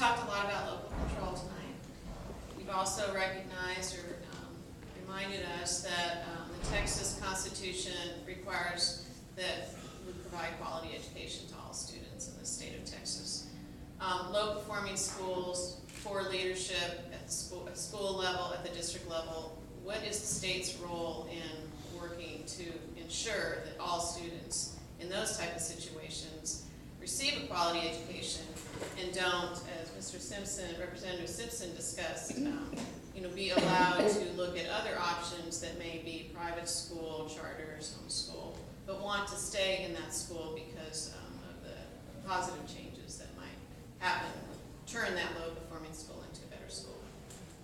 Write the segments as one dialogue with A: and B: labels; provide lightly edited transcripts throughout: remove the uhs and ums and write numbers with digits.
A: talked a lot about local control tonight. You've also recognized or reminded us that the Texas Constitution requires that we provide quality education to all students in the state of Texas. Low-performing schools, poor leadership at the school level, at the district level. What is the state's role in working to ensure that all students in those type of situations receive a quality education and don't, as Mr. Simpson, Representative Simpson discussed, be allowed to look at other options that may be private school, charters, homeschool, but want to stay in that school because of the positive changes that might happen, turn that low-performing school into a better school.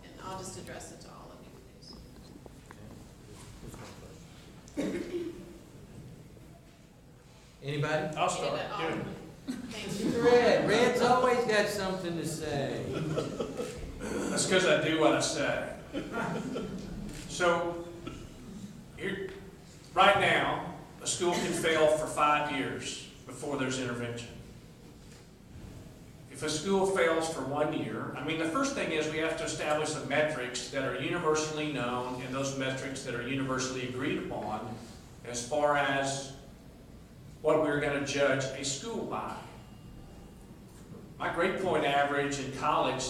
A: And I'll just address it to all of you, please.
B: Anybody?
C: I'll start.
A: Thank you.
B: Red's always got something to say.
C: That's because I do what I say. So, here, right now, a school can fail for 5 years before there's intervention. If a school fails for 1 year, the first thing is we have to establish the metrics that are universally known and those metrics that are universally agreed upon as far as what we're going to judge a school by. My grade point average in college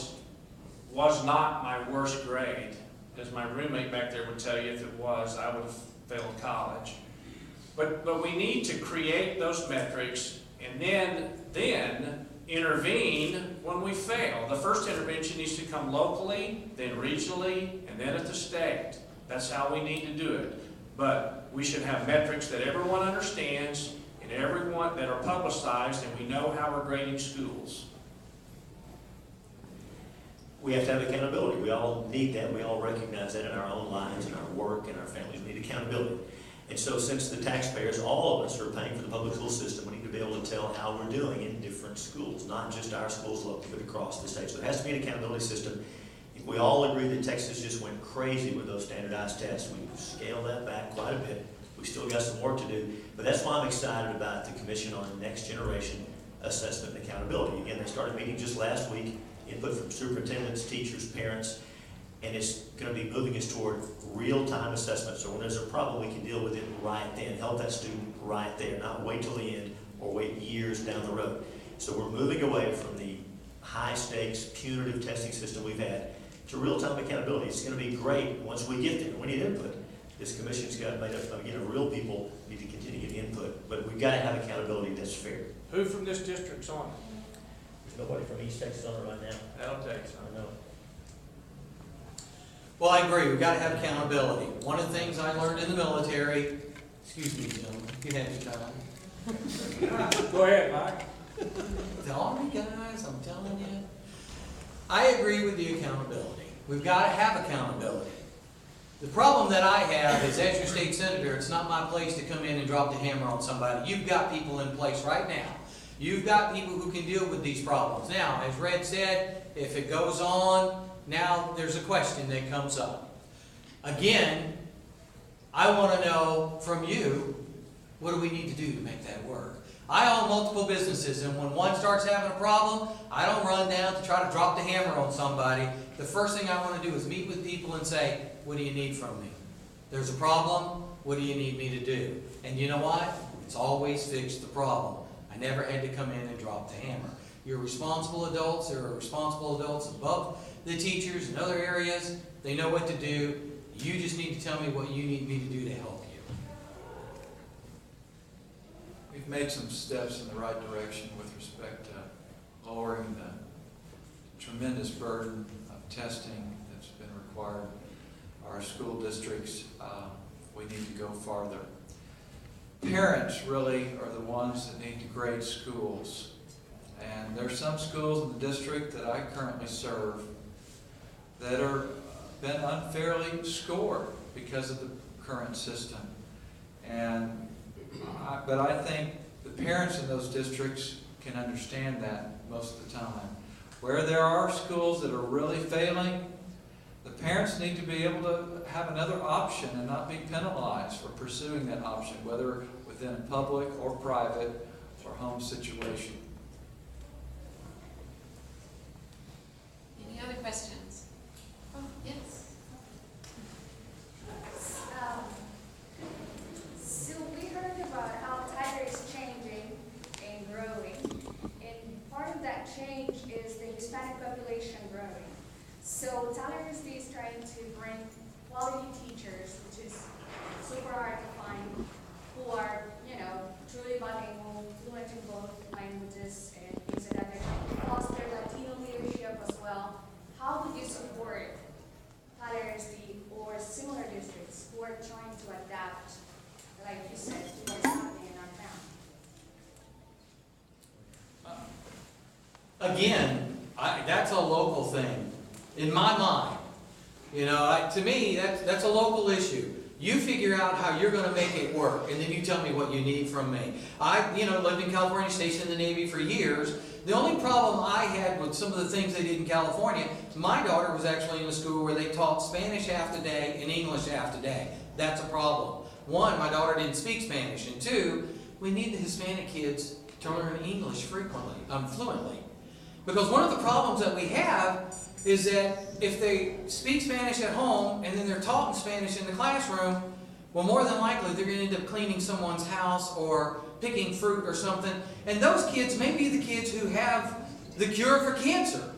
C: was not my worst grade. As my roommate back there would tell you, if it was, I would have failed college. But we need to create those metrics and then intervene when we fail. The first intervention needs to come locally, then regionally, and then at the state. That's how we need to do it. But we should have metrics that everyone understands and everyone that are publicized, and we know how we're grading schools.
D: We have to have accountability. We all need that. We all recognize that in our own lives, in our work, in our families. We need accountability. And so since the taxpayers, all of us are paying for the public school system, we need to be able to tell how we're doing in different schools, not just our schools locally, but across the state. So it has to be an accountability system. If we all agree that Texas just went crazy with those standardized tests, we scale that back quite a bit. We still got some work to do, but that's why I'm excited about the Commission on Next Generation Assessment and Accountability. Again, they started meeting just last week, input from superintendents, teachers, parents, and it's going to be moving us toward real-time assessment. So when there's a problem, we can deal with it right then, help that student right there, not wait till the end or wait years down the road. So we're moving away from the high-stakes, punitive testing system we've had to real-time accountability. It's going to be great once we get there. We need input. This commission's got made up of real people need to continue to get input, but we've got to have accountability that's fair.
C: Who from this district's on it?
D: There's nobody from East Texas on it right now.
C: That'll take some.
D: I know.
B: Well, I agree. We've got to have accountability. One of the things I learned in the military, excuse me, gentlemen, you had your time.
C: Go ahead, Mike.
B: Sorry, guys, I'm telling you. I agree with the accountability. We've got to have accountability. The problem that I have is, as your state senator, it's not my place to come in and drop the hammer on somebody. You've got people in place right now. You've got people who can deal with these problems. Now, as Red said, if it goes on, now there's a question that comes up. Again, I want to know from you, what do we need to do to make that work? I own multiple businesses, and when one starts having a problem, I don't run down to try to drop the hammer on somebody. The first thing I want to do is meet with people and say, what do you need from me? There's a problem, what do you need me to do? And you know what? It's always fixed the problem. I never had to come in and drop the hammer. You're responsible adults. There are responsible adults above the teachers in other areas. They know what to do. You just need to tell me what you need me to do to help you.
E: We've made some steps in the right direction with respect to lowering the tremendous burden of testing that's been required. Our school districts, we need to go farther. Parents really are the ones that need to grade schools. And there's some schools in the district that I currently serve that are been unfairly scored because of the current system. But I think the parents in those districts can understand that most of the time. Where there are schools that are really failing, the parents need to be able to have another option and not be penalized for pursuing that option, whether within a public or private or home situation.
F: change is the Hispanic population growing. So Tyler SD is trying to bring quality teachers, which is super hard to find, who are, truly bilingual, fluent in both languages and things like that. They foster Latino leadership as well. How would you support Tyler SD or similar districts who are trying to adapt, like you said, to what's happening in our town?
B: Again, that's a local thing, in my mind. To me, that's a local issue. You figure out how you're going to make it work, and then you tell me what you need from me. I, lived in California, stationed in the Navy for years. The only problem I had with some of the things they did in California, my daughter was actually in a school where they taught Spanish half the day and English half the day. That's a problem. One, my daughter didn't speak Spanish, and two, we need the Hispanic kids to learn English fluently. Because one of the problems that we have is that if they speak Spanish at home and then they're taught in Spanish in the classroom, well, more than likely they're going to end up cleaning someone's house or picking fruit or something. And those kids may be the kids who have the cure for cancer.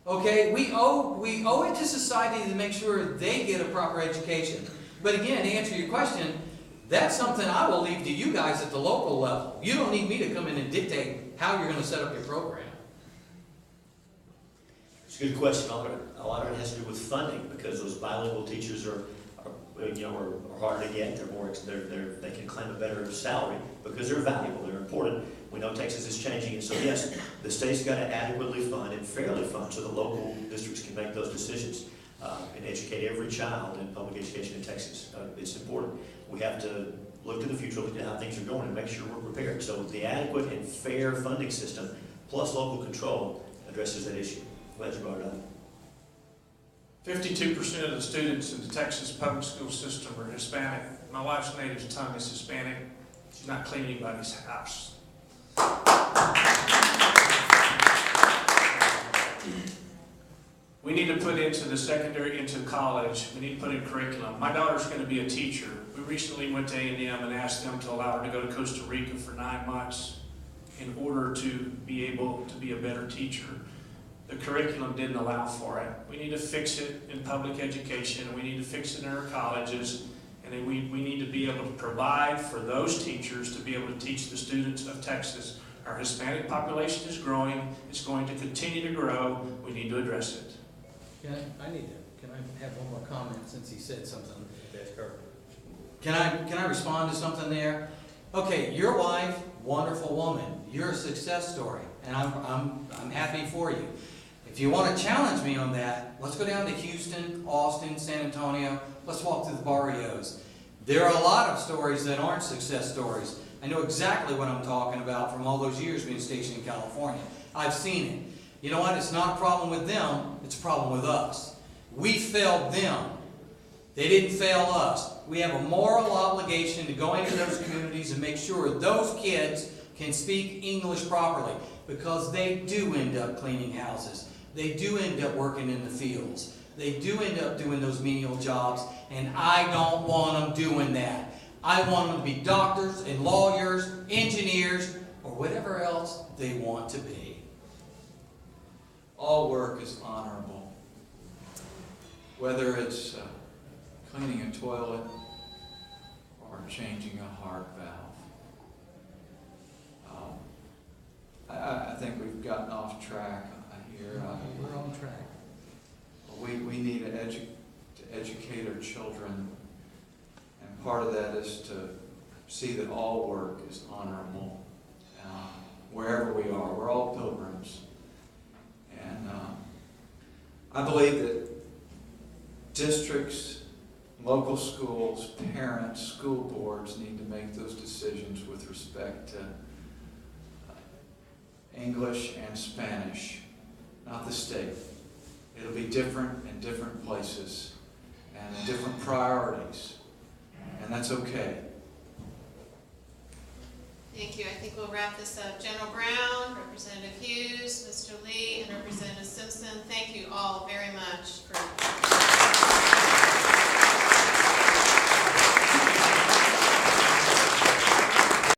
B: Okay, we owe it to society to make sure they get a proper education. But again, to answer your question, that's something I will leave to you guys at the local level. You don't need me to come in and dictate how you're going to set up your program.
D: It's a good question. A lot of it has to do with funding, because those bilingual teachers are harder to get. They can claim a better salary because they're valuable. They're important. We know Texas is changing, and so yes, the state's got to adequately fund and fairly fund so the local districts can make those decisions and educate every child in public education in Texas. It's important. We have to look to the future, look at how things are going, and make sure we're prepared. So the adequate and fair funding system plus local control addresses that issue. Glad you brought it up.
C: 52% of the students in the Texas public school system are Hispanic. My wife's native tongue is Hispanic. She's not cleaning anybody's house. We need to put into college, we need to put in curriculum. My daughter's going to be a teacher. We recently went to A&M and asked them to allow her to go to Costa Rica for 9 months in order to be able to be a better teacher. The curriculum didn't allow for it. We need to fix it in public education. We need to fix it in our colleges. And then we need to be able to provide for those teachers to be able to teach the students of Texas. Our Hispanic population is growing. It's going to continue to grow. We need to address it.
B: Can I have one more comment since he said something? Can I respond to something there? Okay, your wife, wonderful woman. You're a success story, and I'm happy for you. If you want to challenge me on that, let's go down to Houston, Austin, San Antonio. Let's walk through the barrios. There are a lot of stories that aren't success stories. I know exactly what I'm talking about from all those years being stationed in California. I've seen it. You know what? It's not a problem with them. It's a problem with us. We failed them. They didn't fail us. We have a moral obligation to go into those communities and make sure those kids can speak English properly, because they do end up cleaning houses. They do end up working in the fields. They do end up doing those menial jobs, and I don't want them doing that. I want them to be doctors and lawyers, engineers, or whatever else they want to be.
E: All work is honorable. Whether it's cleaning a toilet or changing a heart valve. I think we've gotten off track here.
B: We're on track.
E: We need to educate our children, and part of that is to see that all work is honorable wherever we are. We're all pilgrims. And I believe that districts, local schools, parents, school boards need to make those decisions with respect to English and Spanish, not the state. It'll be different in different places and different priorities, and that's okay.
A: Thank you. I think we'll wrap this up. General Brown, Representative Hughes, Mr. Lee, and Representative Simpson, thank you all very much for